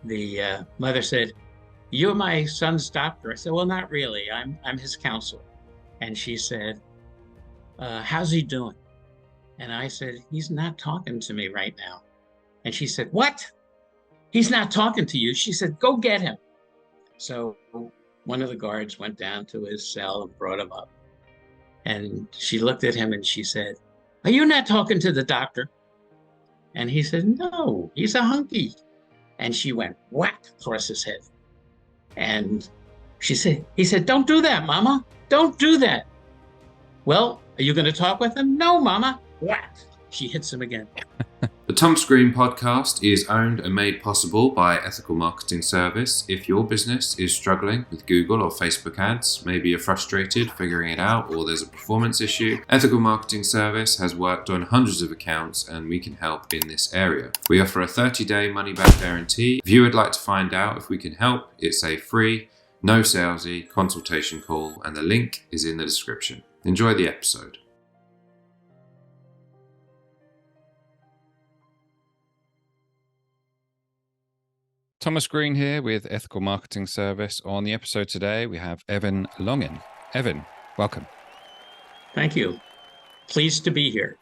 the mother said, "You're my son's doctor." I said, "Well, not really. I'm his counselor." And she said, "How's he doing?" And I said, "He's not talking to me right now." And she said, "What? He's not talking to you?" She said, "Go get him." So one of the guards went down to his cell and brought him up. And she looked at him and she said, "Are you not talking to the doctor?" And he said, "No, he's a hunky." And she went whack across his head. And he said, "Don't do that, Mama. Don't do that." "Well, are you going to talk with him?" "No, Mama." Whack. She hits him again. The Tom Screen podcast is owned and made possible by Ethical Marketing Service. If your business is struggling with Google or Facebook ads, maybe you're frustrated figuring it out or there's a performance issue, Ethical Marketing Service has worked on hundreds of accounts and we can help in this area. We offer a 30-day money-back guarantee. If you would like to find out if we can help, it's a free, no salesy consultation call and the link is in the description. Enjoy the episode. Thomas Green here with Ethical Marketing Service. On the episode today, we have Evan Longin. Evan, welcome. Thank you. Pleased to be here.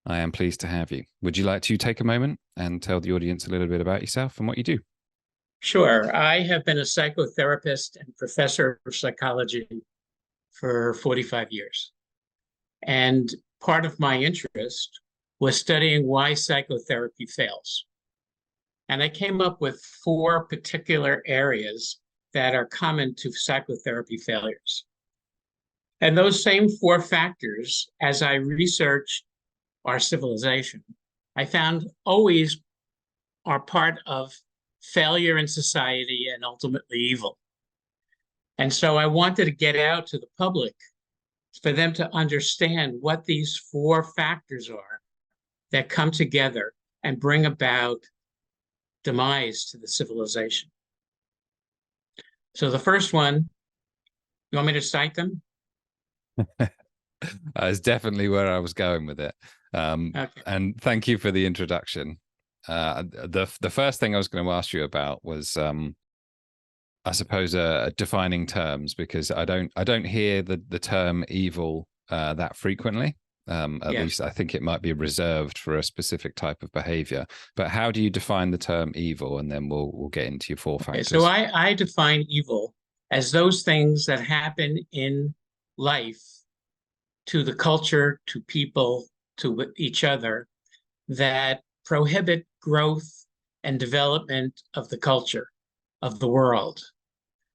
I am pleased to have you. Would you like to take a moment and tell the audience a little bit about yourself and what you do? Sure. I have been a psychotherapist and professor of psychology for 45 years. And part of my interest was studying why psychotherapy fails. And I came up with 4 particular areas that are common to psychotherapy failures. And those same 4 factors, as I researched our civilization, I found always are part of failure in society and ultimately evil. And so I wanted to get out to the public for them to understand what these 4 factors are that come together and bring about demise to the civilization. So the first one, you want me to cite them? That's definitely where I was going with it. Okay. And thank you for the introduction. The first thing I was going to ask you about was, I suppose, defining terms, because I don't hear the term evil that frequently. At least I think it might be reserved for a specific type of behavior. But how do you define the term evil? And then we'll get into your 4 factors. So I define evil as those things that happen in life to the culture, to people, to each other, that prohibit growth and development of the culture, of the world.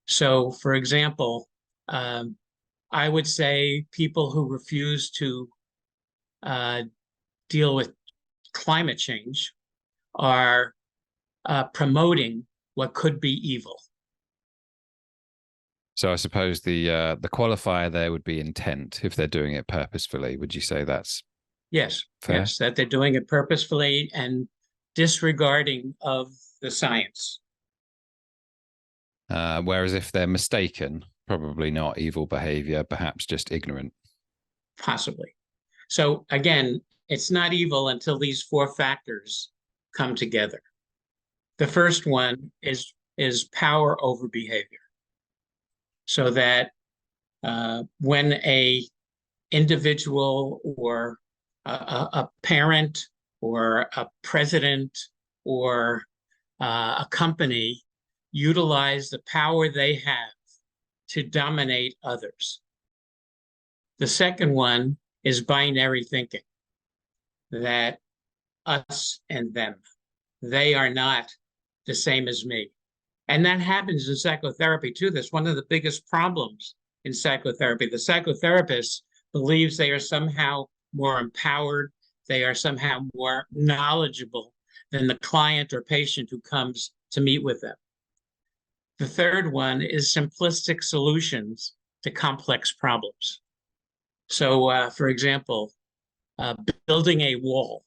So, for example, I would say people who refuse to deal with climate change are promoting what could be evil. So I suppose the qualifier there would be intent, if they're doing it purposefully. Would you say that's fair? Yes, that they're doing it purposefully and disregarding of the science. Whereas if they're mistaken, probably not evil behavior, perhaps just ignorant. Possibly. So again, it's not evil until these 4 factors come together. The first one is power over behavior. So that when a individual or a parent or a president or a company utilize the power they have to dominate others. The second one is binary thinking, that us and them, they are not the same as me. And that happens in psychotherapy too. That's one of the biggest problems in psychotherapy. The psychotherapist believes they are somehow more empowered, they are somehow more knowledgeable than the client or patient who comes to meet with them. The third one is simplistic solutions to complex problems. So, for example, building a wall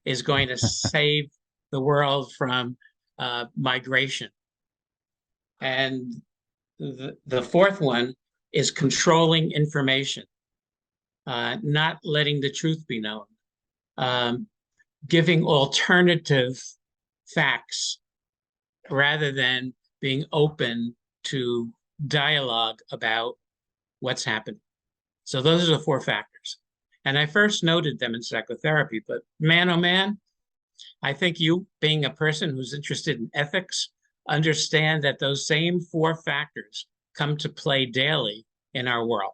is going to save the world from migration. And the fourth one is controlling information, not letting the truth be known, giving alternative facts rather than being open to dialogue about what's happened. So those are the four factors. And I first noted them in psychotherapy, but man, oh man, I think you, being a person who's interested in ethics, understand that those same four factors come to play daily in our world.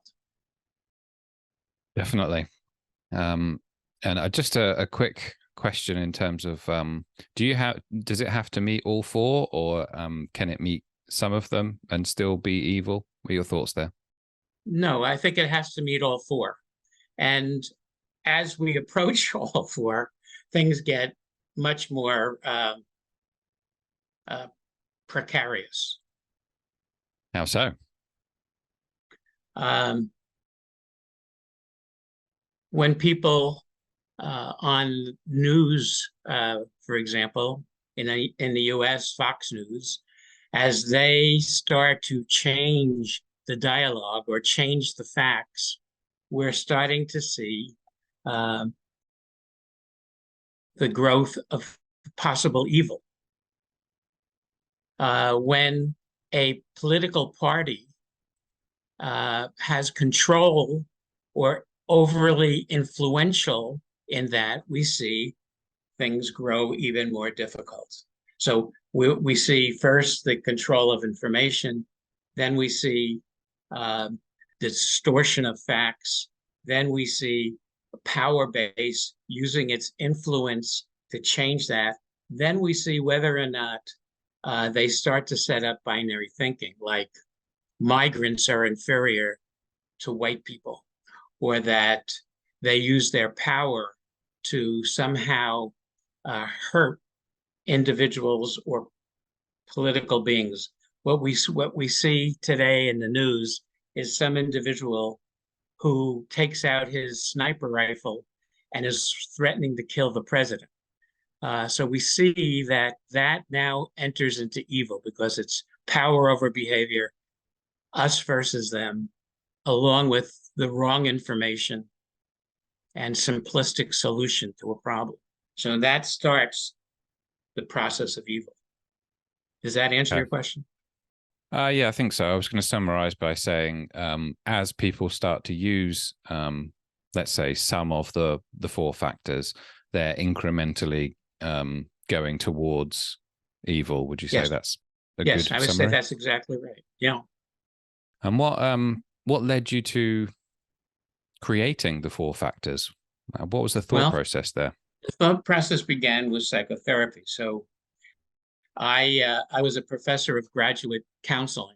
Definitely. And just a quick question in terms of, does it have to meet all four, or can it meet some of them and still be evil? What are your thoughts there? No, I think it has to meet all four. And as we approach all four, things get much more precarious. How so? When people on news, for example, in the US, Fox News, as they start to change the dialogue or change the facts, we're starting to see the growth of possible evil. When a political party has control or overly influential in that, we see things grow even more difficult. So we see first the control of information, then we see distortion of facts, then we see a power base using its influence to change that, then we see whether or not they start to set up binary thinking, like migrants are inferior to white people, or that they use their power to somehow hurt individuals or political beings. What we see today in the news is some individual who takes out his sniper rifle and is threatening to kill the president. So we see that now enters into evil because it's power over behavior, us versus them, along with the wrong information and simplistic solution to a problem. So that starts the process of evil. Does that answer your question? Yeah, I think so. I was going to summarize by saying, as people start to use, let's say, some of the four factors, they're incrementally going towards evil. Would you say that's a good summary? Yes, I would say that's exactly right. Yeah. And what led you to creating the four factors? What was the thought process there? The thought process began with psychotherapy. So I was a professor of graduate counseling,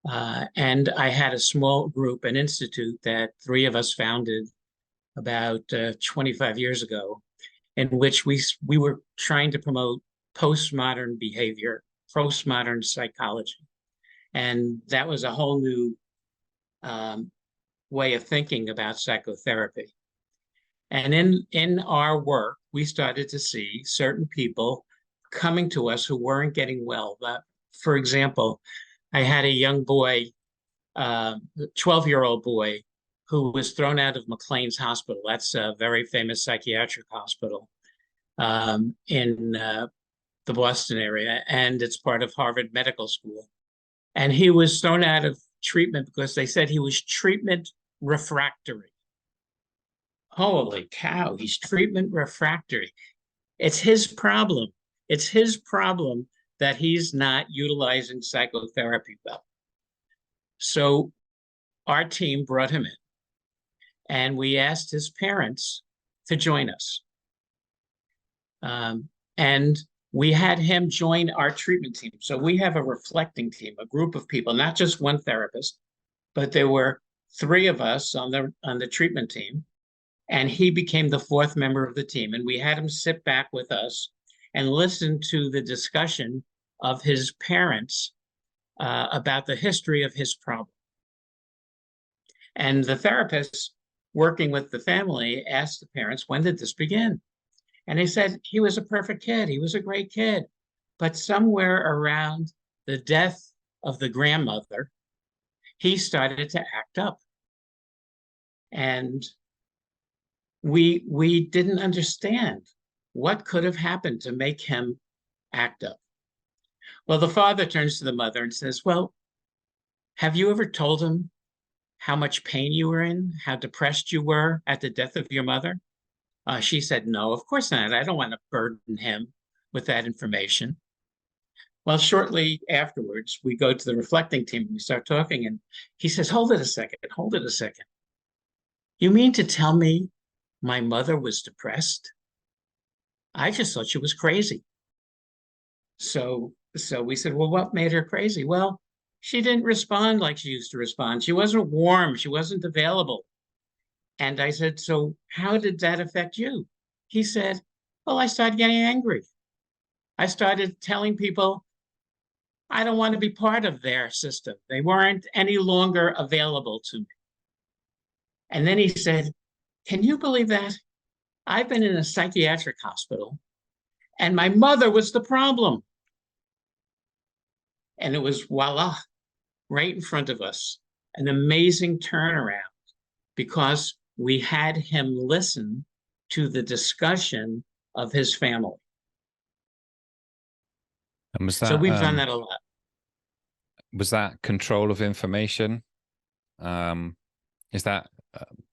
and I had a small group, an institute that three of us founded about 25 years ago, in which we were trying to promote postmodern behavior, postmodern psychology. And that was a whole new way of thinking about psychotherapy. And in our work, we started to see certain people coming to us who weren't getting well. For example, I had a young boy, 12-year-old boy, who was thrown out of McLean's Hospital. That's a very famous psychiatric hospital in the Boston area, and it's part of Harvard Medical School. And he was thrown out of treatment because they said he was treatment refractory. Holy cow, he's treatment refractory. It's his problem. It's his problem that he's not utilizing psychotherapy well. So our team brought him in, and we asked his parents to join us. And we had him join our treatment team. So we have a reflecting team, a group of people, not just one therapist, but there were three of us on the treatment team. And he became the fourth member of the team. And we had him sit back with us and listen to the discussion of his parents about the history of his problem. And the therapist working with the family asked the parents, when did this begin? And they said, he was a perfect kid. He was a great kid. But somewhere around the death of the grandmother, he started to act up. And we didn't understand what could have happened to make him act of. Well, the father turns to the mother and says, well, have you ever told him how much pain you were in, how depressed you were at the death of your mother? She said, no, of course not. I don't want to burden him with that information. Well, shortly afterwards, we go to the reflecting team and we start talking, and he says, hold it a second, hold it a second. You mean to tell me my mother was depressed? I just thought she was crazy. So we said, well, what made her crazy? Well, she didn't respond like she used to respond. She wasn't warm. She wasn't available. And I said, so how did that affect you? He said, well, I started getting angry. I started telling people I don't want to be part of their system. They weren't any longer available to me. And then he said, can you believe that? I've been in a psychiatric hospital and my mother was the problem. And it was voila, right in front of us, an amazing turnaround because we had him listen to the discussion of his family. And was that, so we've done that a lot. Was that control of information? Is that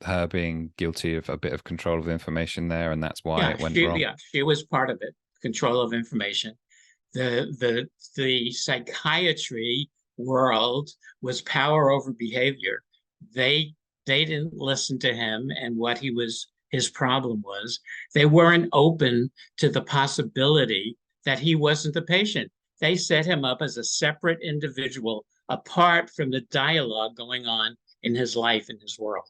her being guilty of a bit of control of information there, and that's why it went wrong? Yeah, she was part of it. Control of information. The psychiatry world was power over behavior. They didn't listen to him and what his problem was. They weren't open to the possibility that he wasn't the patient. They set him up as a separate individual apart from the dialogue going on in his life, in his world.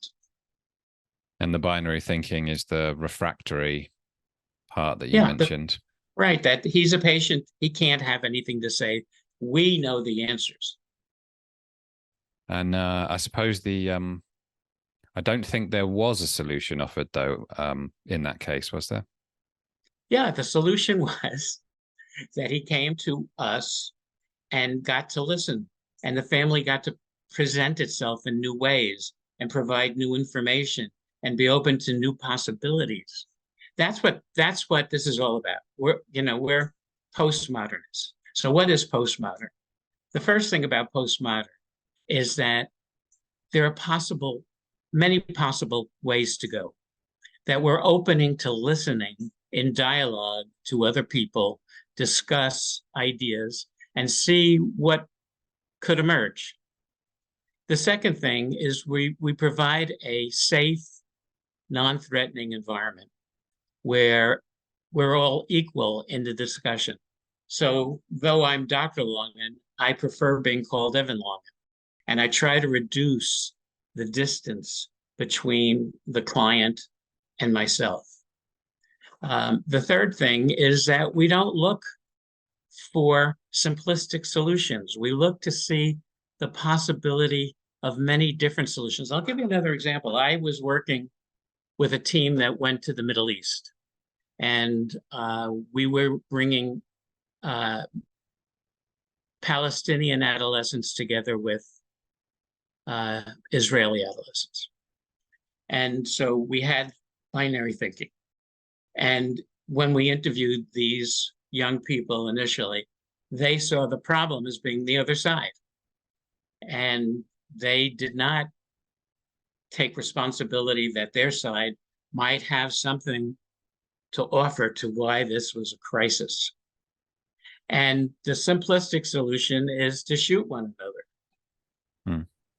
And the binary thinking is the refractory part that you mentioned. Right, that he's a patient. He can't have anything to say. We know the answers. And I suppose I don't think there was a solution offered, though, in that case, was there? Yeah, the solution was that he came to us and got to listen, and the family got to present itself in new ways and provide new information and be open to new possibilities. That's what this is all about. We're postmodernists. So what is postmodern? The first thing about postmodern is that there are many possible ways to go, that we're opening to listening in dialogue to other people, discuss ideas, and see what could emerge. The second thing is we provide a safe, non-threatening environment where we're all equal in the discussion. So though I'm Dr. Longin, I prefer being called Evan Longin. And I try to reduce the distance between the client and myself. The third thing is that we don't look for simplistic solutions. We look to see the possibility of many different solutions. I'll give you another example. I was working with a team that went to the Middle East, and we were bringing Palestinian adolescents together with Israeli adolescents. And so we had binary thinking. And when we interviewed these young people initially, they saw the problem as being the other side. And they did not take responsibility that their side might have something to offer to why this was a crisis. And the simplistic solution is to shoot one another.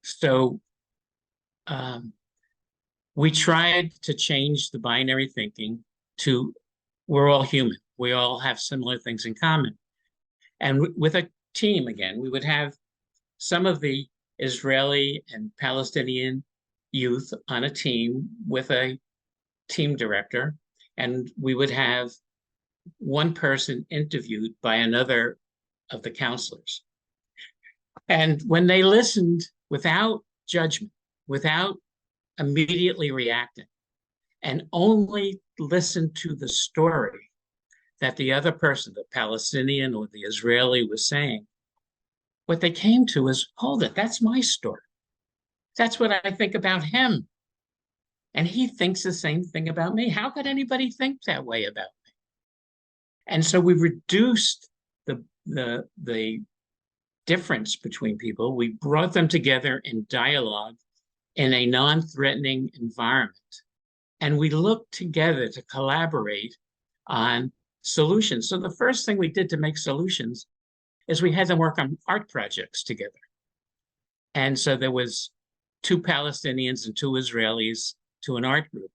So we tried to change the binary thinking to we're all human. We all have similar things in common. And with a team, again, we would have some of the Israeli and Palestinian youth on a team with a team director, and we would have one person interviewed by another of the counselors. And when they listened without judgment, without immediately reacting, and only listened to the story that the other person, the Palestinian or the Israeli, was saying, what they came to is, hold it, that's my story. That's what I think about him. And he thinks the same thing about me. How could anybody think that way about me? And so we reduced the difference between people. We brought them together in dialogue in a non-threatening environment. And we looked together to collaborate on solutions. So the first thing we did to make solutions is we had them work on art projects together. And so there was 2 Palestinians and 2 Israelis to an art group.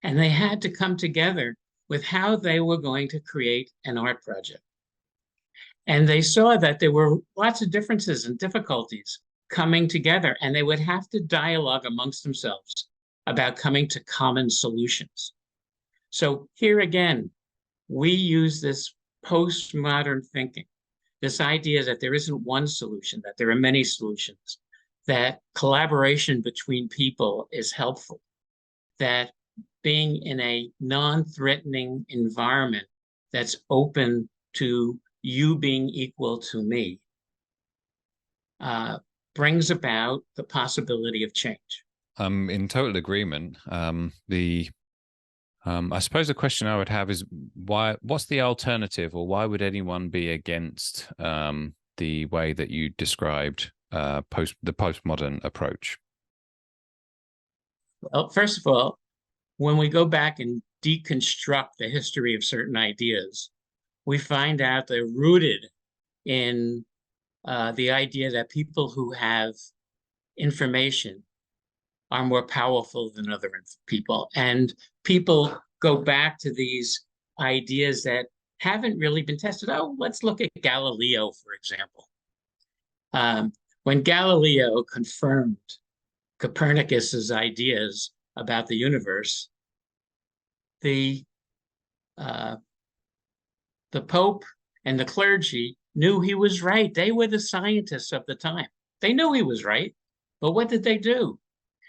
And they had to come together with how they were going to create an art project. And they saw that there were lots of differences and difficulties coming together, and they would have to dialogue amongst themselves about coming to common solutions. So here again, we use this postmodern thinking, this idea that there isn't one solution, that there are many solutions, that collaboration between people is helpful, that being in a non-threatening environment that's open to you being equal to me brings about the possibility of change. I'm in total agreement. I suppose the question I would have is what's the alternative, or why would anyone be against the way that you described the postmodern approach? Well, first of all, when we go back and deconstruct the history of certain ideas, we find out they're rooted in the idea that people who have information are more powerful than other people. And people go back to these ideas that haven't really been tested. Oh, let's look at Galileo, for example. When Galileo confirmed Copernicus's ideas about the universe, the Pope and the clergy knew he was right. They were the scientists of the time. They knew he was right, but what did they do?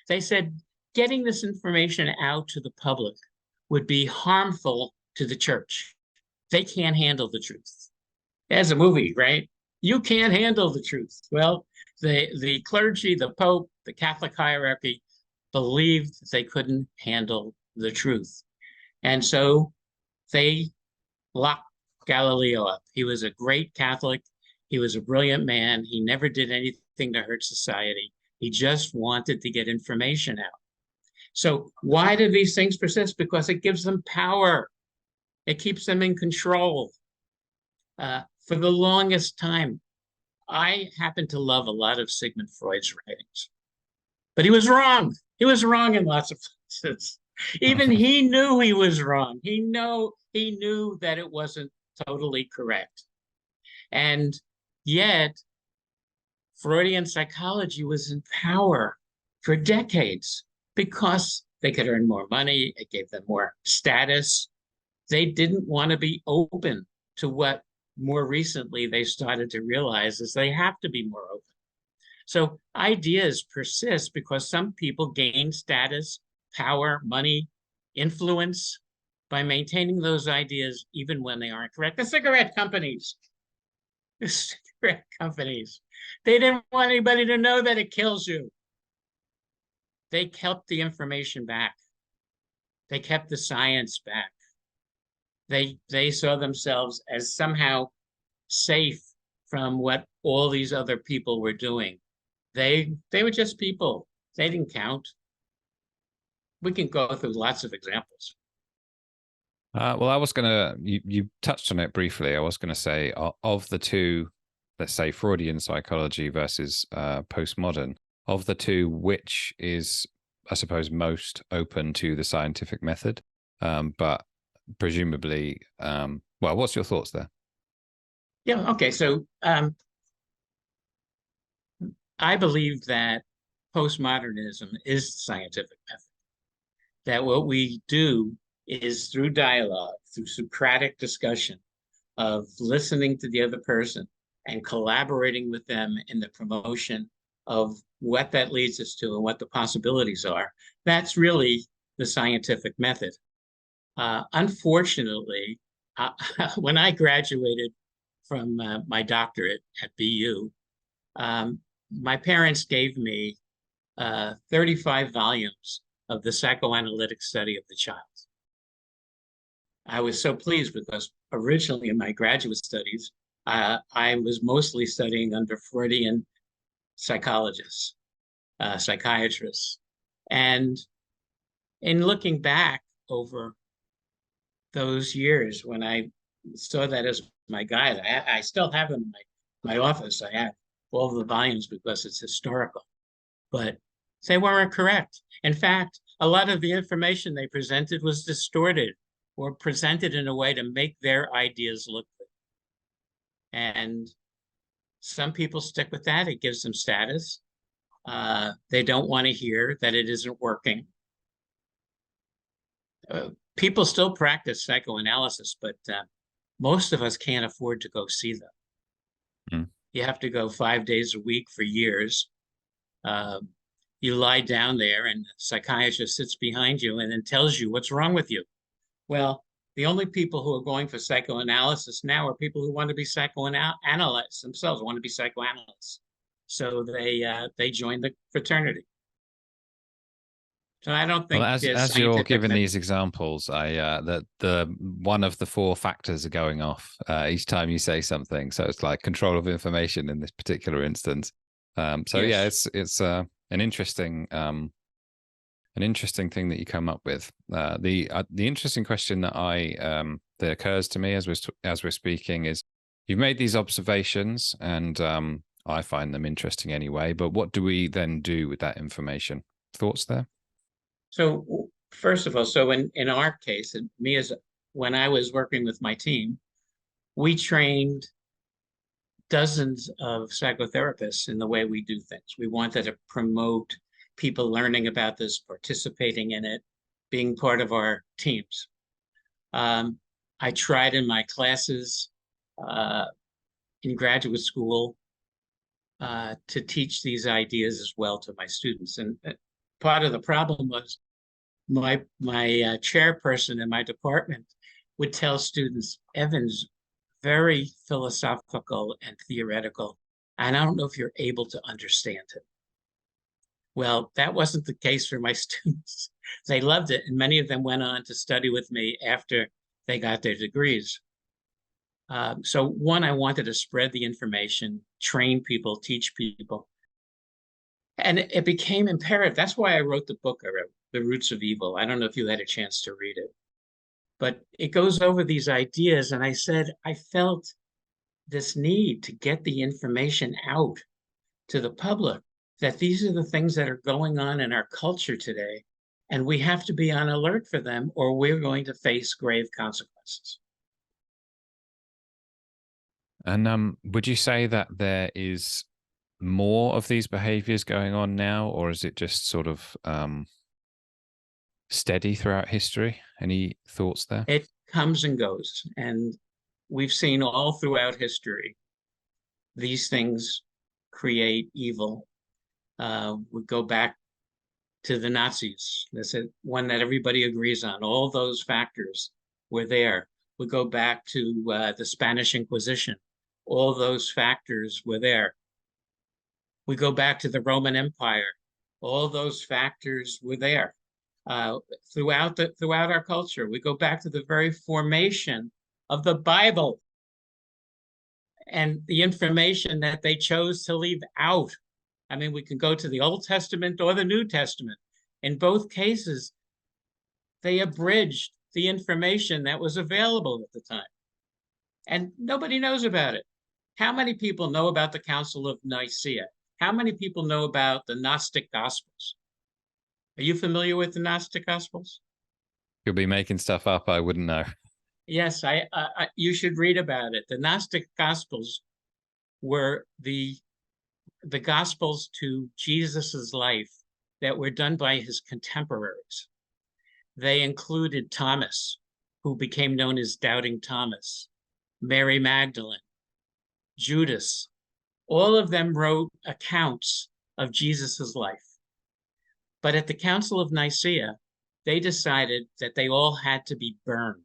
They said getting this information out to the public would be harmful to the church. They can't handle the truth. There's a movie, right? You can't handle the truth. Well, the clergy, the Pope, the Catholic hierarchy believed that they couldn't handle the truth. And so they locked Galileo up. He was a great Catholic. He was a brilliant man. He never did anything to hurt society. He just wanted to get information out. So why do these things persist? Because it gives them power. It keeps them in control. For the longest time, I happen to love a lot of Sigmund Freud's writings, but he was wrong. He was wrong in lots of places. Even he knew he was wrong. He knew that it wasn't totally correct. And yet, Freudian psychology was in power for decades because they could earn more money. It gave them more status. They didn't want to be open to what more recently they started to realize is they have to be more open. So ideas persist because some people gain status, power, money, influence by maintaining those ideas even when they aren't correct. The cigarette companies. They didn't want anybody to know that it kills you. They kept the information back. They kept the science back. They saw themselves as somehow safe from what all these other people were doing. They were just people. They didn't count. We can go through lots of examples. Well, I was going to, you touched on it briefly. I was going to say of the two, let's say Freudian psychology versus postmodern, of the two, which is, I suppose, most open to the scientific method? But presumably, well, what's your thoughts there? Yeah, okay. So I believe that postmodernism is the scientific method. That what we do is through dialogue, through Socratic discussion of listening to the other person and collaborating with them in the promotion of what that leads us to and what the possibilities are. That's really the scientific method. Unfortunately, when I graduated from my doctorate at BU, my parents gave me 35 volumes of the psychoanalytic study of the child. I was so pleased because originally in my graduate studies, I was mostly studying under Freudian psychologists, psychiatrists. And in looking back over those years when I saw that as my guide, I still have them in my office. I have all the volumes because it's historical, but they weren't correct. In fact, a lot of the information they presented was distorted or presented in a way to make their ideas look good. And some people stick with that. It gives them status. They don't want to hear that it isn't working. People still practice psychoanalysis, but most of us can't afford to go see them. Mm. You have to go 5 days a week for years. You lie down there and the psychiatrist sits behind you and then tells you what's wrong with you. Well, the only people who are going for psychoanalysis now are people who want to be psychoanalysts themselves, want to be psychoanalysts. So they join the fraternity. So I don't think Well, there's as you're giving scientific. these examples, that the one of the four factors are going off each time you say something. So it's like control of information in this particular instance. So yeah, Yes. it's an interesting thing that you come up with. The interesting question that that occurs to me as we're speaking is, you've made these observations, and I find them interesting anyway. But what do we then do with that information? Thoughts there? So first of all, so in our case, and me as when I was working with my team, we trained dozens of psychotherapists in the way we do things. We wanted to promote people learning about this, participating in it, being part of our teams. I tried in my classes in graduate school to teach these ideas as well to my students. And part of the problem was my chairperson in my department would tell students, Evan's very philosophical and theoretical, and I don't know if you're able to understand it. Well, that wasn't the case for my students. They loved it, and many of them went on to study with me after they got their degrees. So one, I wanted to spread the information, train people, teach people. And it became imperative. That's why I wrote the book I wrote, The Roots of Evil. I don't know if you had a chance to read it, but it goes over these ideas. And I said, I felt this need to get the information out to the public, that these are the things that are going on in our culture today. And we have to be on alert for them, or we're going to face grave consequences. And would you say that there is more of these behaviors going on now, or is it just sort of steady throughout history? Any thoughts there? It comes and goes. And we've seen all throughout history, these things create evil. We go back to the Nazis. That's one that everybody agrees on. All those factors were there. We go back to the Spanish Inquisition. All those factors were there. We go back to the Roman Empire. All those factors were there. Throughout our culture, we go back to the very formation of the Bible and the information that they chose to leave out. I mean, we can go to the Old Testament or the New Testament. In both cases, they abridged the information that was available at the time. And nobody knows about it. How many people know about the Council of Nicaea? How many people know about the Gnostic Gospels? Are you familiar with the Gnostic Gospels? You'll be making stuff up. I wouldn't know. Yes, you should read about it. The Gnostic Gospels were the Gospels to Jesus's life that were done by his contemporaries. They included Thomas, who became known as Doubting Thomas, Mary Magdalene, Judas. All of them wrote accounts of Jesus's life. But at the Council of Nicaea, they decided that they all had to be burned.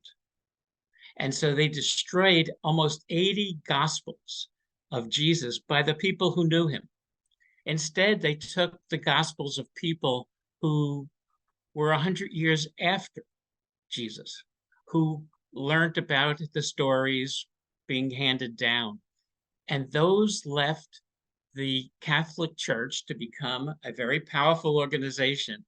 And so they destroyed almost 80 Gospels of Jesus by the people who knew him. Instead, they took the Gospels of people who were 100 years after Jesus, who learned about the stories being handed down, And those left the Catholic Church to become a very powerful organization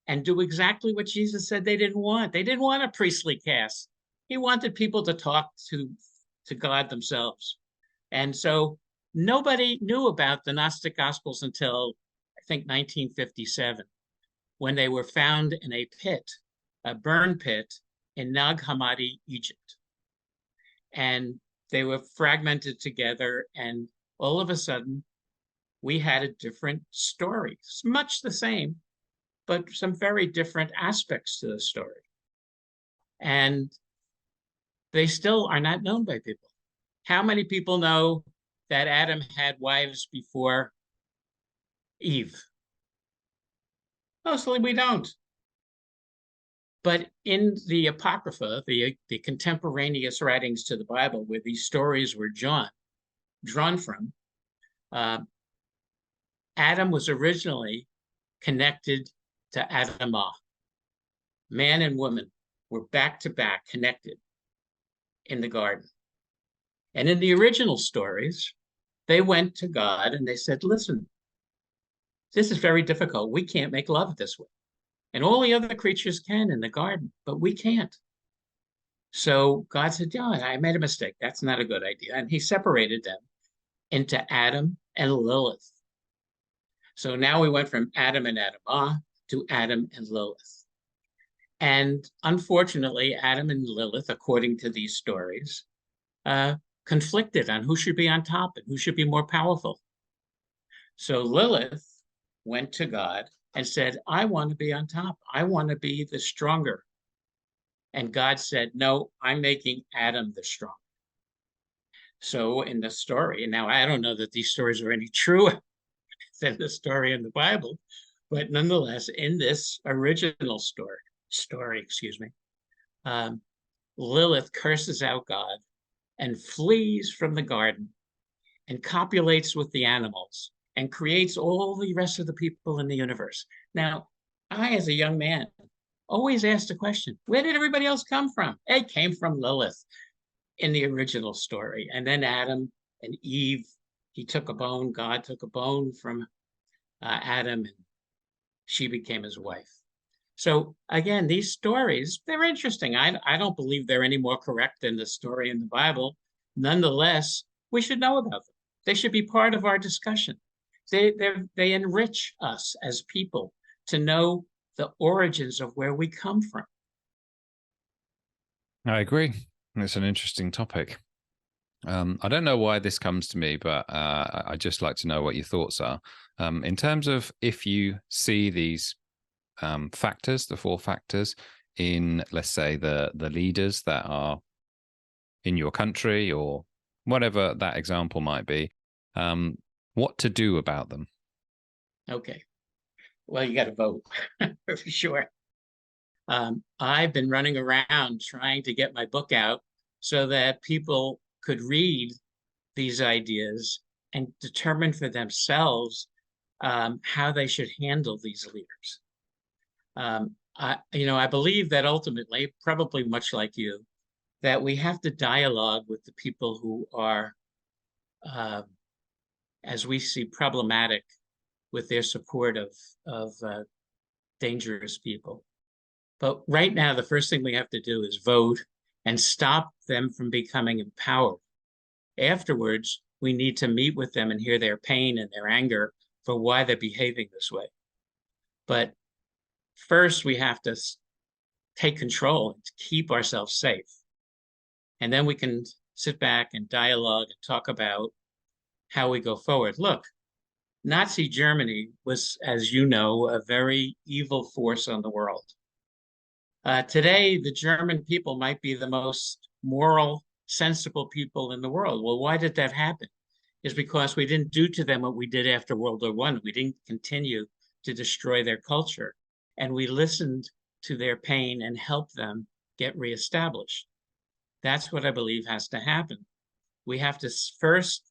and do exactly what Jesus said they didn't want. They didn't want a priestly caste. He wanted people to talk to God themselves. And so nobody knew about the Gnostic Gospels until, I think, 1957, when they were found in a pit, a burn pit in Nag Hammadi, Egypt. And they were fragmented together, and all of a sudden, we had a different story. It's much the same, but some very different aspects to the story. And they still are not known by people. How many people know that Adam had wives before Eve? Mostly we don't. But in the Apocrypha, the contemporaneous writings to the Bible, where these stories were drawn from, Adam was originally connected to Adamah. Man and woman were back to back connected in the garden. And in the original stories, they went to God and they said, listen, this is very difficult. We can't make love this way. And all the other creatures can in the garden, but we can't. So God said, yeah, I made a mistake. That's not a good idea. And he separated them into Adam and Lilith. So now we went from Adam and Adamah to Adam and Lilith. And unfortunately, Adam and Lilith, according to these stories, conflicted on who should be on top and who should be more powerful. So Lilith went to God and said, I want to be on top. I want to be the stronger. And God said, no, I'm making Adam the strong. So in the story, and now I don't know that these stories are any truer than the story in the Bible, but nonetheless, in this original story, Lilith curses out God and flees from the garden and copulates with the animals and creates all the rest of the people in the universe. Now, I, as a young man, always asked the question, where did everybody else come from? It came from Lilith in the original story. And then Adam and Eve, he took a bone, God took a bone from Adam, and she became his wife. So again, these stories, they're interesting. I don't believe they're any more correct than the story in the Bible. Nonetheless, we should know about them. They should be part of our discussion. They enrich us as people to know the origins of where we come from. I agree. It's an interesting topic. I don't know why this comes to me, but I'd just like to know what your thoughts are. In terms of if you see these factors, the 4 factors in, let's say, the leaders that are in your country or whatever that example might be, what to do about them? Okay. Well, you got to vote for sure. I've been running around trying to get my book out so that people could read these ideas and determine for themselves how they should handle these leaders. I believe that ultimately, probably much like you, that we have to dialogue with the people who are, as we see, problematic with their support of dangerous people. But right now, the first thing we have to do is vote and stop them from becoming empowered. Afterwards, we need to meet with them and hear their pain and their anger for why they're behaving this way. But first, we have to take control and keep ourselves safe. And then we can sit back and dialogue and talk about how we go forward. Look, Nazi Germany was, as you know, a very evil force on the world. Today, the German people might be the most moral, sensible people in the world. Well, why did that happen? It's because we didn't do to them what we did after World War I. We didn't continue to destroy their culture. And we listened to their pain and helped them get reestablished. That's what I believe has to happen. We have to first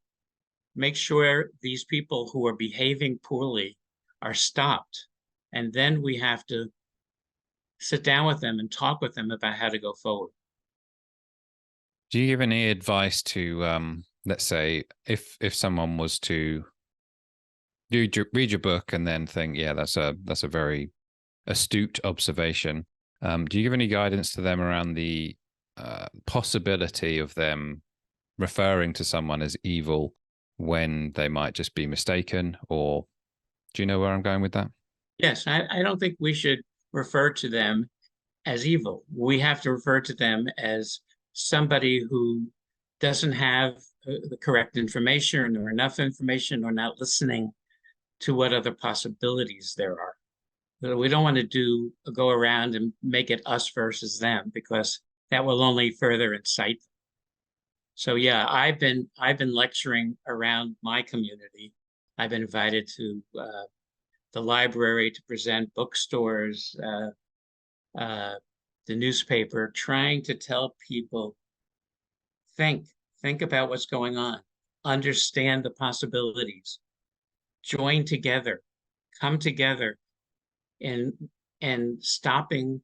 make sure these people who are behaving poorly are stopped. And then we have to sit down with them and talk with them about how to go forward. Do you give any advice to let's say if someone was to read your book and then think, yeah, that's a very astute observation, do you give any guidance to them around the possibility of them referring to someone as evil when they might just be mistaken? Or do you know where I'm going with that? Yes, I don't think we should refer to them as evil. We have to refer to them as somebody who doesn't have the correct information or enough information or not listening to what other possibilities there are. We don't want to go around and make it us versus them, because that will only further incite them. So yeah, I've been lecturing around my community. I've been invited to the library to present, bookstores, the newspaper, trying to tell people, think about what's going on, understand the possibilities, join together, come together in stopping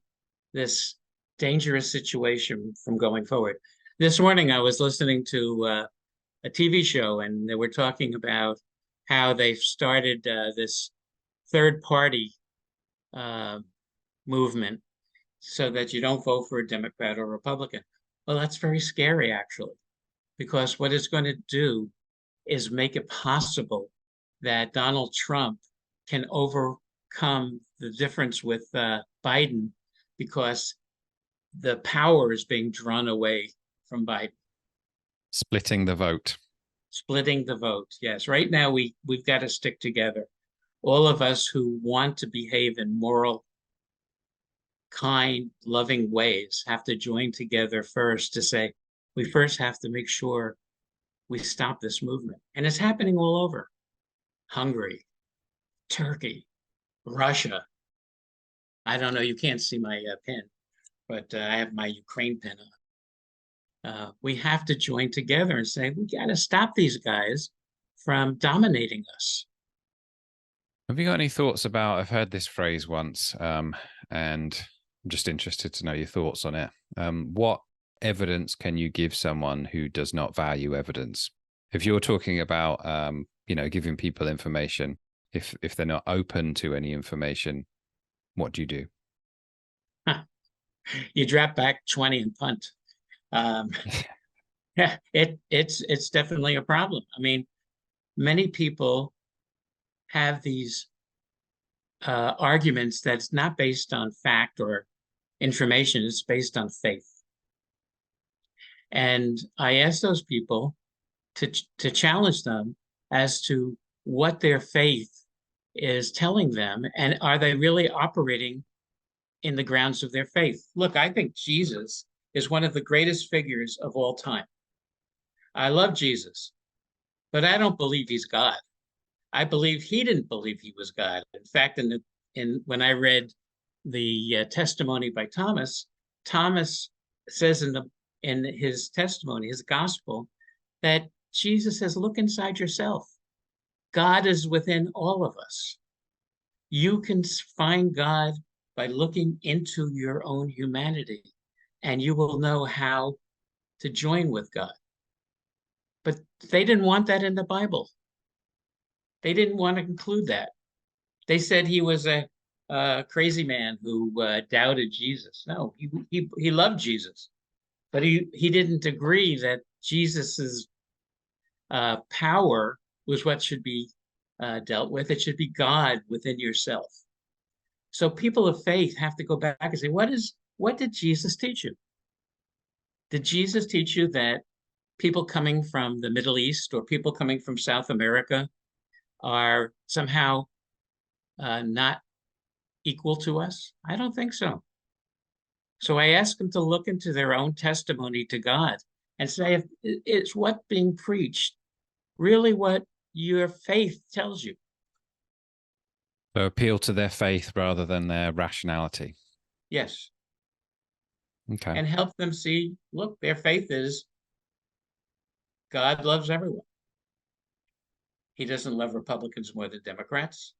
this dangerous situation from going forward. This morning, I was listening to a TV show, and they were talking about how they've started this third party movement so that you don't vote for a Democrat or Republican. Well, that's very scary, actually, because what it's going to do is make it possible that Donald Trump can overcome the difference with Biden, because the power is being drawn away from Biden. Splitting the vote. Splitting the vote, yes. Right now, we've got to stick together. All of us who want to behave in moral, kind, loving ways have to join together first to say, we first have to make sure we stop this movement. And it's happening all over. Hungary, Turkey, Russia. I don't know, you can't see my pin, but I have my Ukraine pin on. We have to join together and say, we got to stop these guys from dominating us. Have you got any thoughts about, I've heard this phrase once, and I'm just interested to know your thoughts on it. What evidence can you give someone who does not value evidence? If you're talking about, giving people information, if they're not open to any information, what do you do? You drop back 20 and punt. Yeah, it's definitely a problem. I mean, many people have these arguments that's not based on fact or information, it's based on faith. And I ask those people to challenge them as to what their faith is telling them, and are they really operating in the grounds of their faith? Look, I think Jesus is one of the greatest figures of all time. I love Jesus, but I don't believe he's God. I believe he didn't believe he was God. In fact, when I read the testimony by Thomas, Thomas says in his testimony, his gospel, that Jesus says, look inside yourself. God is within all of us. You can find God by looking into your own humanity, and you will know how to join with God. But they didn't want that in the Bible. They didn't want to include that. They said he was a crazy man who doubted Jesus. No, he loved Jesus, but he didn't agree that Jesus's power was what should be dealt with. It should be God within yourself. So people of faith have to go back and say, what did Jesus teach you? Did Jesus teach you that people coming from the Middle East or people coming from South America are somehow not equal to us? I don't think so. So I ask them to look into their own testimony to God and say, is what being preached really what your faith tells you? So appeal to their faith rather than their rationality. Yes. Okay. And help them see, look, their faith is God loves everyone. He doesn't love Republicans more than Democrats.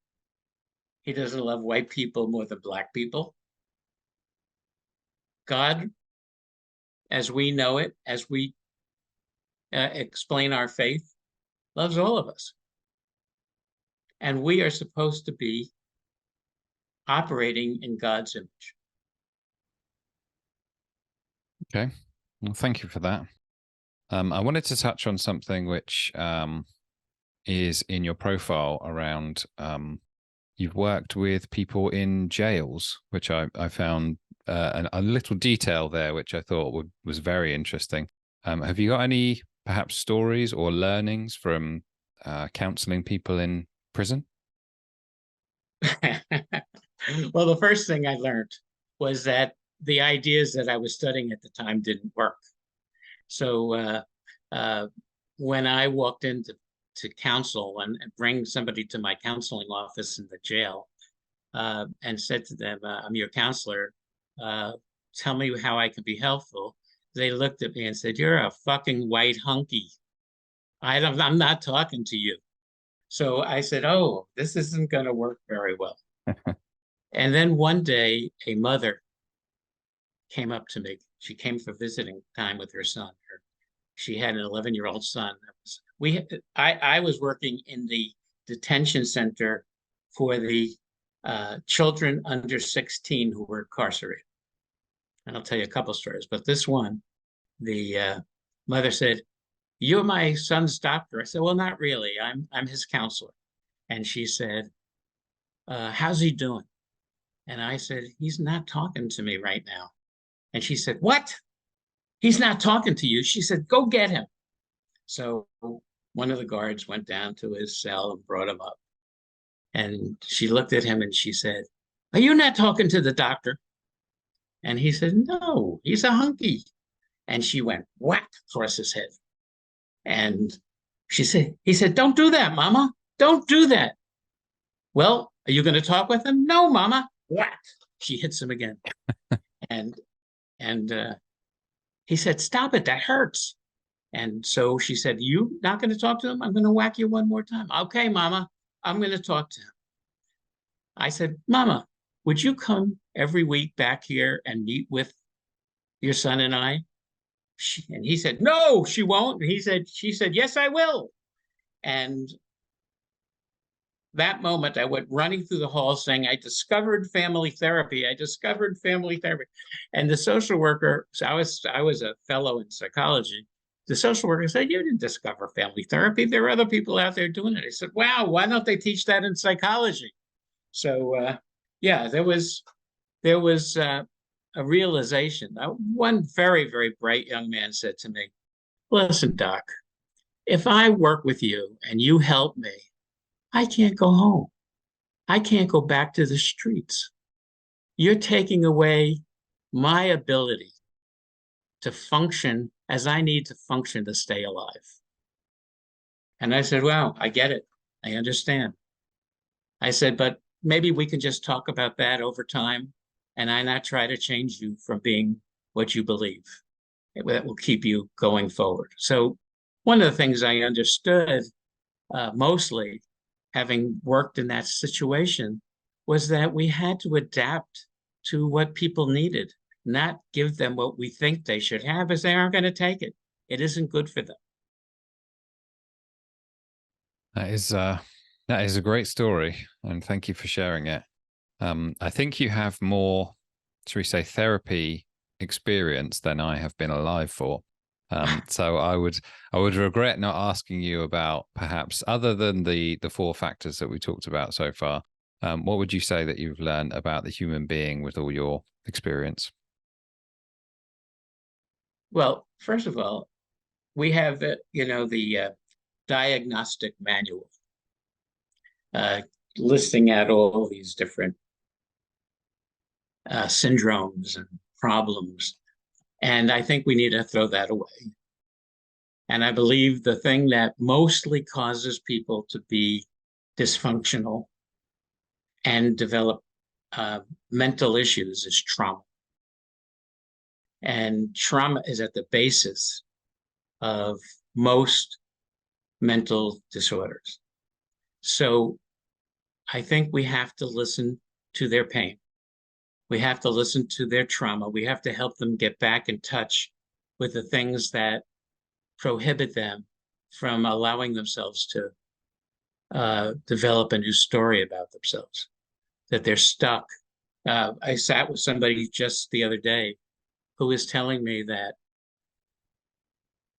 He doesn't love white people more than black people. God, as we know it, as we explain our faith, loves all of us. And we are supposed to be operating in God's image. Okay. Well, thank you for that. I wanted to touch on something which is in your profile around you've worked with people in jails, which I found a little detail there, which I thought was very interesting. Have you got any perhaps stories or learnings from counseling people in prison? Well, the first thing I learned was that the ideas that I was studying at the time didn't work. So when I walked in to counsel and bring somebody to my counseling office in the jail and said to them, I'm your counselor, tell me how I can be helpful. They looked at me and said, you're a fucking white hunky. I'm not talking to you. So I said, oh, this isn't going to work very well. And then one day, a mother came up to me. She came for visiting time with her son. She had an 11-year-old son. I was working in the detention center for the children under 16 who were incarcerated. And I'll tell you a couple stories, but this one, the mother said, you're my son's doctor. I said, well, not really. I'm his counselor. And she said, how's he doing? And I said, he's not talking to me right now. And she said, what? He's not talking to you. She said, go get him. So one of the guards went down to his cell and brought him up. And she looked at him and she said, are you not talking to the doctor? And he said, no, he's a hunky. And she went whack across his head. And he said, don't do that, Mama. Don't do that. Well, are you going to talk with him? No, Mama. Whack. She hits him again. and he said, stop it. That hurts. And so she said, you not going to talk to him? I'm going to whack you one more time. Okay, Mama, I'm going to talk to him. I said, Mama, would you come every week back here and meet with your son and I? And he said, no, she won't. And she said, yes, I will. And that moment, I went running through the hall saying, I discovered family therapy. I discovered family therapy. And the social worker, so I was a fellow in psychology. The social worker said, you didn't discover family therapy. There are other people out there doing it. I said, wow, why don't they teach that in psychology? So, yeah, there was a realization. One very, very bright young man said to me, listen, Doc, if I work with you and you help me, I can't go home. I can't go back to the streets. You're taking away my ability to function as I need to function to stay alive. And I said, well, I get it. I understand. I said, but maybe we can just talk about that over time and I not try to change you from being what you believe. That will keep you going forward. So one of the things I understood mostly, having worked in that situation, was that we had to adapt to what people needed, not give them what we think they should have, as they aren't going to take it. It isn't good for them. That is a great story, and thank you for sharing it. I think you have more, shall we say, therapy experience than I have been alive for. So I would regret not asking you about, perhaps other than the 4 factors that we talked about so far, what would you say that you've learned about the human being with all your experience? Well, first of all, we have the diagnostic manual listing out all these different syndromes and problems. And I think we need to throw that away. And I believe the thing that mostly causes people to be dysfunctional and develop mental issues is trauma. And trauma is at the basis of most mental disorders. So I think we have to listen to their pain. We have to listen to their trauma. We have to help them get back in touch with the things that prohibit them from allowing themselves to develop a new story about themselves, that they're stuck. I sat with somebody just the other day who was telling me that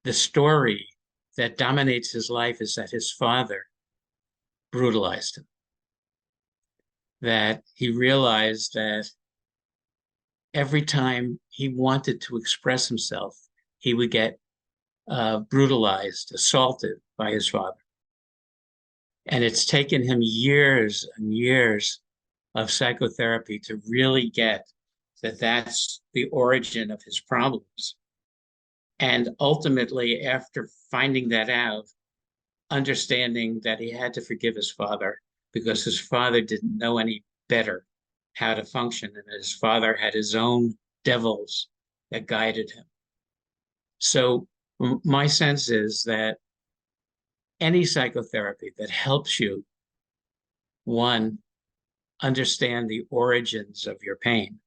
the story that dominates his life is that his father brutalized him, that he realized that every time he wanted to express himself, he would get brutalized, assaulted by his father. And it's taken him years and years of psychotherapy to really get that that's the origin of his problems. And ultimately, after finding that out, understanding that he had to forgive his father because his father didn't know any better how to function, and his father had his own devils that guided him. So my sense is that any psychotherapy that helps you, one, understand the origins of your pain,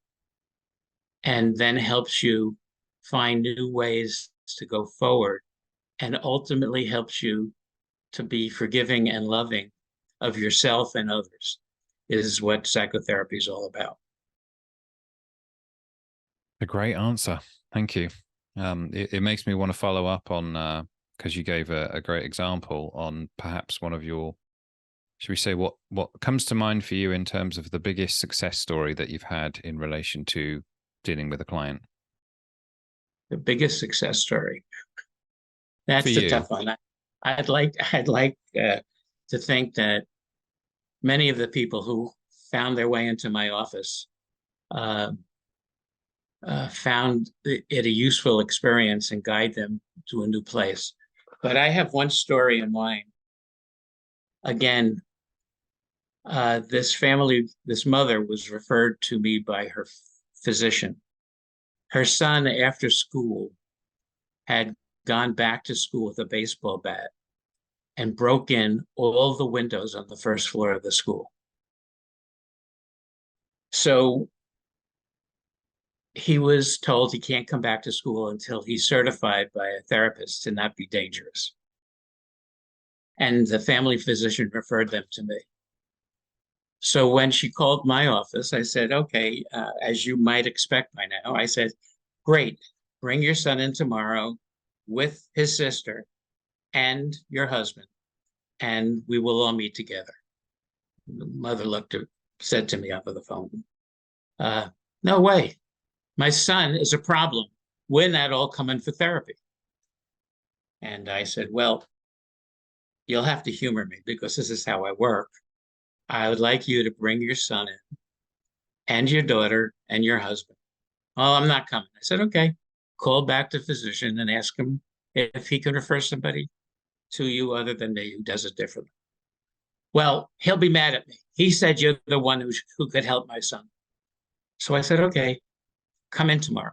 and then helps you find new ways to go forward, and ultimately helps you to be forgiving and loving of yourself and others, is what psychotherapy is all about. A great answer. Thank you. It makes me want to follow up on, because you gave a great example on perhaps one of your, should we say, what comes to mind for you in terms of the biggest success story that you've had in relation to dealing with a client? The biggest success story. That's For the you. tough one. I'd like to think that many of the people who found their way into my office found it a useful experience and guide them to a new place. But I have one story in mind. Again, this mother was referred to me by her physician. Her son, after school, had gone back to school with a baseball bat and broke in all the windows on the first floor of the school. So he was told he can't come back to school until he's certified by a therapist to not be dangerous. And the family physician referred them to me. So when she called my office, I said, okay, as you might expect by now, I said, great, bring your son in tomorrow with his sister and your husband, and we will all meet together. The mother said to me over the phone, no way, my son is a problem. We're not all coming for therapy. And I said, well, you'll have to humor me because this is how I work. I would like you to bring your son in and your daughter and your husband. Oh, I'm not coming. I said, okay, call back the physician and ask him if he can refer somebody to you other than me who does it differently. Well, he'll be mad at me. He said you're the one who could help my son. So I said, okay, come in tomorrow.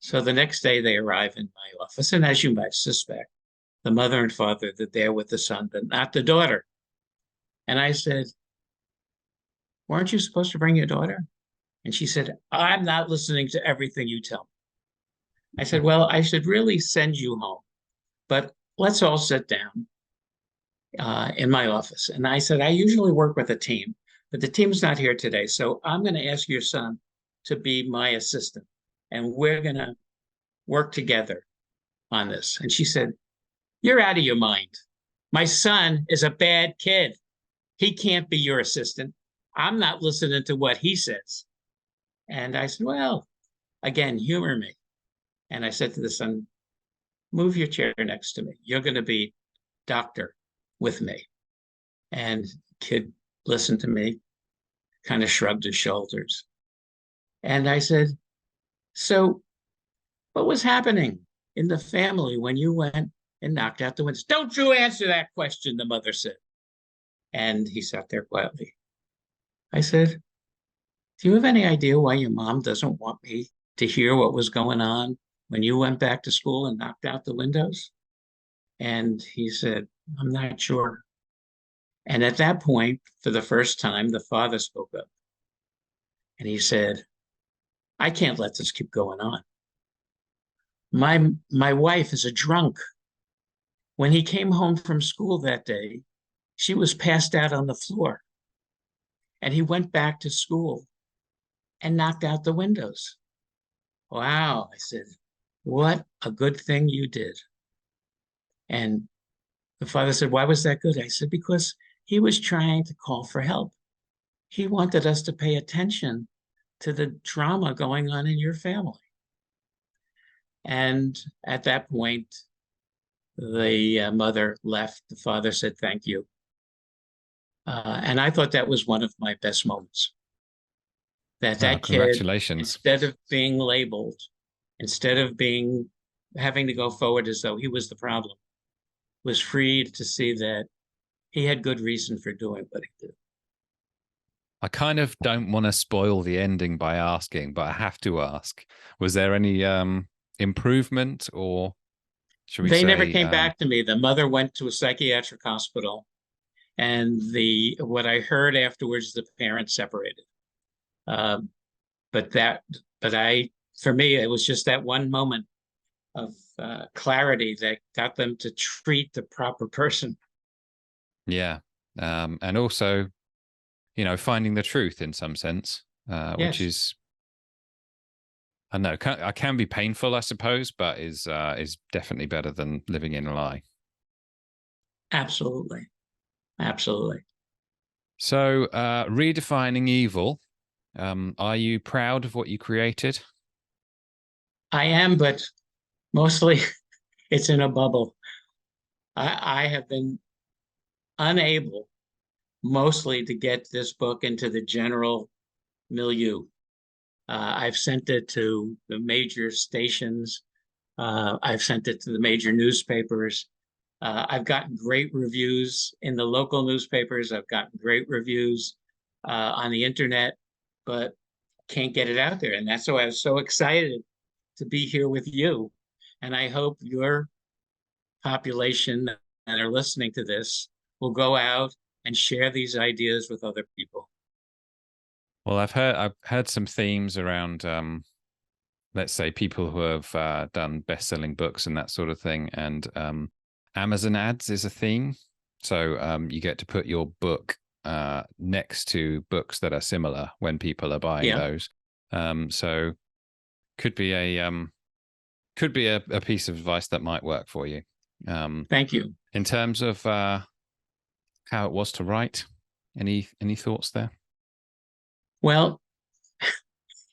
So the next day they arrive in my office, and as you might suspect, the mother and father are there with the son, but not the daughter. And I said, weren't you supposed to bring your daughter? And she said, I'm not listening to everything you tell me. I said, well, I should really send you home, but let's all sit down in my office. And I said, I usually work with a team, but the team's not here today. So I'm going to ask your son to be my assistant, and we're going to work together on this. And she said, you're out of your mind. My son is a bad kid. He can't be your assistant. I'm not listening to what he says. And I said, well, again, humor me. And I said to the son, move your chair next to me. You're going to be doctor with me. And the kid listened to me, kind of shrugged his shoulders. And I said, so what was happening in the family when you went and knocked out the windows? Don't you answer that question, the mother said. And he sat there quietly. I said, do you have any idea why your mom doesn't want me to hear what was going on when you went back to school and knocked out the windows? And he said, I'm not sure. And at that point, for the first time, the father spoke up. And he said, I can't let this keep going on. My wife is a drunk. When he came home from school that day, she was passed out on the floor. And he went back to school and knocked out the windows. Wow, I said, what a good thing you did. And the father said, why was that good? I said, because he was trying to call for help. He wanted us to pay attention to the drama going on in your family. And at that point, the mother left. The father said, thank you. And I thought that was one of my best moments. That Oh, kid, congratulations. instead of being labeled, instead of having to go forward as though he was the problem, was freed to see that he had good reason for doing what he did. I kind of don't want to spoil the ending by asking, but I have to ask: was there any improvement, or should we They say? never came back to me. The mother went to a psychiatric hospital, and what I heard afterwards, the parents separated. But for me, it was just that one moment of clarity that got them to treat the proper person. Yeah, and also, finding the truth in some sense, which Yes, is, I know, I can be painful, I suppose, but is definitely better than living in a lie. absolutely, absolutely. So, redefining evil. Are you proud of what you created? I am, but mostly it's in a bubble. I have been unable mostly to get this book into the general milieu. I've sent it to the major stations. I've sent it to the major newspapers. I've gotten great reviews in the local newspapers. I've gotten great reviews on the internet, but can't get it out there. And that's why I was so excited to be here with you. And I hope your population that are listening to this will go out and share these ideas with other people. Well, I've heard some themes around, let's say, people who have done best-selling books and that sort of thing, and Amazon ads is a theme. So you get to put your book next to books that are similar when people are buying those. So could be a piece of advice that might work for you. Thank you. In terms of how it was to write, any thoughts there? Well,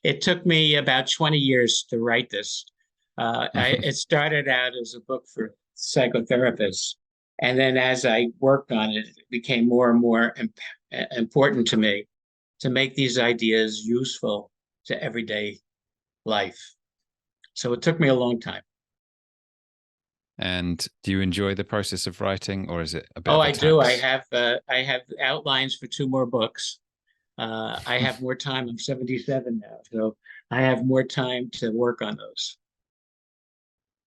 it took me about 20 years to write this. It started out as a book for psychotherapists. And then as I worked on it, it became more and more important to me to make these ideas useful to everyday life. So it took me a long time. And do you enjoy the process of writing, or is it a bit? Oh, of a I tax? do. I have outlines for 2 more books. I have more time. I'm 77 now, so I have more time to work on those.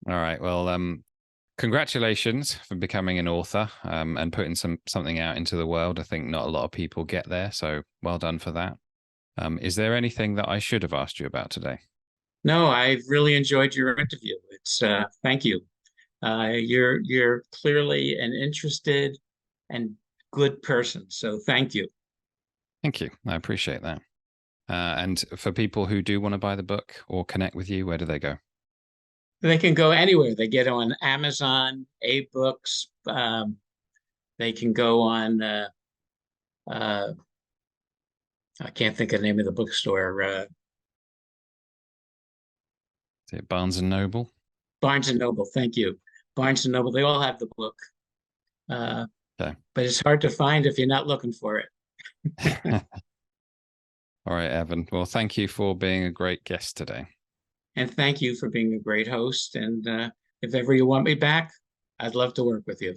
All right. Well, congratulations for becoming an author and putting something out into the world. I think not a lot of people get there, so well done for that. Is there anything that I should have asked you about today? No, I've really enjoyed your interview. It's thank you. You're clearly an interested and good person, so thank you. Thank you. I appreciate that. And for people who do want to buy the book or connect with you, where do they go? They can go anywhere. They get on Amazon, A-Books. They can go on. I can't think of the name of the bookstore. Is it Barnes and Noble? Barnes and Noble. Thank you, Barnes and Noble. They all have the book, Okay. but it's hard to find if you're not looking for it. All right, Evan. Well, thank you for being a great guest today. And thank you for being a great host. And if ever you want me back, I'd love to work with you.